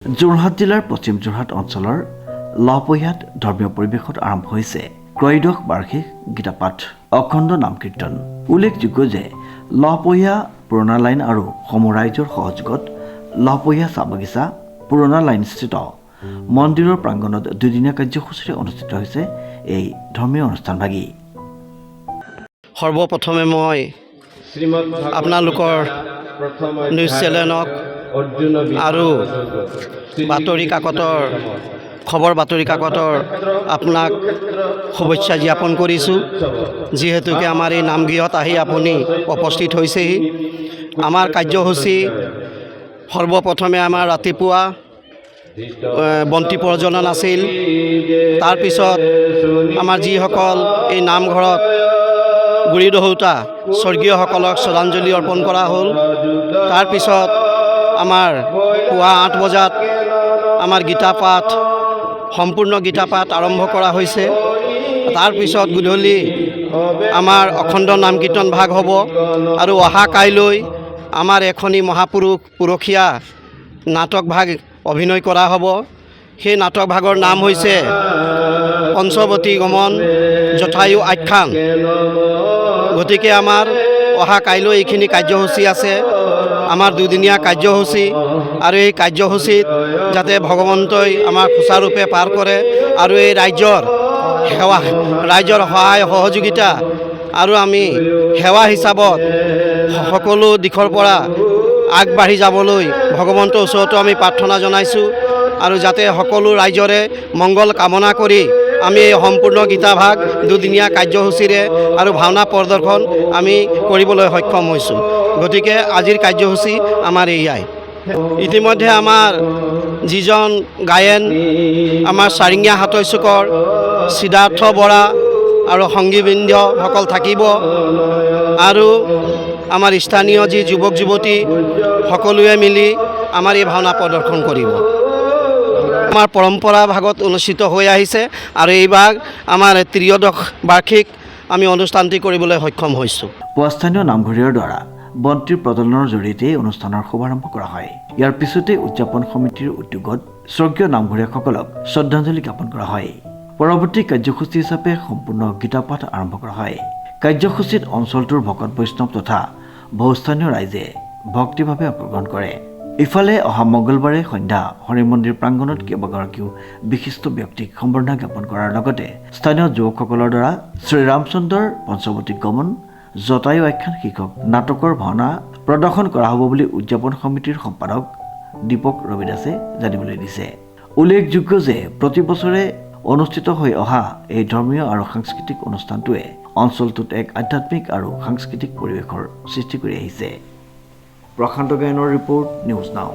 যোৰহাট জিলাৰ পশ্চিম যোৰহাট অঞ্চলৰ লহপহীয়াত ধৰ্মীয় পৰিৱেশত আৰম্ভ হৈছে ত্ৰয়োদশ বাৰ্ষিক গীতাপাঠ অখণ্ড নাম কীৰ্তন। উল্লেখযোগ্য যে লহপহীয়া পুৰণা লাইন আৰু সমূহ ৰাইজৰ সহযোগত লহপহীয়া চাহ বাগিচা পুৰণা লাইনস্থিত মন্দিৰৰ প্ৰাংগণত দুদিনীয়া কাৰ্যসূচীৰে অনুষ্ঠিত হৈছে এই ধৰ্মীয় অনুষ্ঠানভাগি। সৰ্বপ্ৰথমে মই আপোনালোকৰ নিউজ চেনেলক আৰু বাতৰি কাকতৰ বাতৰি কাকতৰ আপোনাক শুভেচ্ছা জ্ঞাপন কৰিছোঁ। যিহেতুকে আমাৰ এই নামগৃহত আহি আপুনি উপস্থিত হৈছেহি। আমাৰ কাৰ্যসূচী সৰ্বপ্ৰথমে আমাৰ ৰাতিপুৱা বন্তি প্ৰজ্বলন আছিল। তাৰপিছত আমাৰ যিসকল এই নামঘৰত গুৰি দহোতা স্বৰ্গীয়সকলক শ্ৰদ্ধাঞ্জলি অৰ্পণ কৰা হ'ল। তাৰপিছত আমাৰ পুৱা 8 বজাত আমাৰ গীতাপাঠ সম্পূৰ্ণ গীতাপাঠ আৰম্ভ কৰা হৈছে। তাৰপিছত গধূলি আমাৰ অখণ্ড নাম কীৰ্তন ভাগ হ'ব আৰু অহা কাইলৈ আমাৰ এখনি পুৰুষীয়া নাটক ভাগ অভিনয় কৰা হ'ব। সেই নাটক ভাগৰ নাম হৈছে পঞ্চৱতী গমন জটায়ু আখ্যান। গতিকে আমাৰ অহা কাইলৈ এইখিনি কাৰ্যসূচী আছে, আমাৰ দুদিনীয়া কাৰ্যসূচী। আৰু এই কাৰ্যসূচীত যাতে ভগৱন্তই আমাৰ সুচাৰুৰূপে পাৰ কৰে আৰু এই ৰাইজৰ সহায় সহযোগিতা আৰু আমি সেৱা হিচাপত সকলো দিশৰ পৰা আগবাঢ়ি যাবলৈ ভগৱন্তৰ ওচৰতো আমি প্ৰাৰ্থনা জনাইছোঁ। আৰু যাতে সকলো ৰাইজৰে মংগল কামনা কৰি আমি এই সম্পূৰ্ণ গীতাভাগ দুদিনীয়া কাৰ্যসূচীৰে আৰু ভাওনা প্ৰদৰ্শন আমি কৰিবলৈ সক্ষম হৈছোঁ। গতিকে আজিৰ কাৰ্যসূচী আমাৰ এয়াই। ইতিমধ্যে আমাৰ যিজন গায়ন আমাৰ চাৰিঙীয়া হাতৈ চুকৰ সিদ্ধাৰ্থ বৰা আৰু সংগীবৃন্দসকল থাকিব আৰু আমাৰ স্থানীয় যি যুৱক যুৱতী সকলোৱে মিলি আমাৰ এই ভাওনা প্ৰদৰ্শন কৰিব। আমাৰ পৰম্পৰা ভাগত অনুষ্ঠিত হৈ আহিছে আৰু এইবাৰ আমাৰ ত্ৰয়োদশ বাৰ্ষিক আমি অনুষ্ঠানটি কৰিবলৈ সক্ষম হৈছোঁ। স্থানীয় নামঘৰীয়াৰ দ্বাৰা বন্তিৰ প্ৰজ্বলনৰ জৰিয়তে অনুষ্ঠানৰ শুভাৰম্ভ কৰা হয়। ইয়াৰ পিছতে উদযাপন সমিতিৰ উদ্যোগত স্বৰ্গীয় নামঘৰীয়াসকলক শ্ৰদ্ধাঞ্জলি জ্ঞাপন কৰা হয়। পৰৱৰ্তী কাৰ্যসূচী হিচাপে সম্পূৰ্ণ গীতাপাঠ আৰম্ভ কৰা হয়। কাৰ্যসূচীত অঞ্চলটোৰ ভকত বৈষ্ণৱ তথা বহুস্থানীয় ৰাইজে ভক্তিভাৱে অংশগ্ৰহণ কৰে। ইফালে অহা মঙলবাৰে সন্ধ্যা হৰি মন্দিৰ প্ৰাংগণত কেইবাগৰাকীও বিশিষ্ট ব্যক্তিক সম্বৰ্ধনা জ্ঞাপন কৰাৰ লগতে স্থানীয় যুৱকসকলৰ দ্বাৰা শ্ৰীৰামচন্দ্ৰৰ পঞ্চৱতী গমন জটায়ু আখ্যান শীৰ্ষক নাটকৰ ভাওনা প্ৰদৰ্শন কৰা হ'ব বুলি উদযাপন সমিতিৰ সম্পাদক দীপক ৰবি দাসে জানিবলৈ দিছে। উল্লেখযোগ্য যে প্ৰতি বছৰে অনুষ্ঠিত হৈ অহা এই ধৰ্মীয় আৰু সাংস্কৃতিক অনুষ্ঠানটোৱে অঞ্চলটোত এক আধ্যাত্মিক আৰু সাংস্কৃতিক পৰিৱেশৰ সৃষ্টি কৰি আহিছে। প্ৰশান্ত গায়নৰ ৰিপৰ্ট, নিউজ নাও।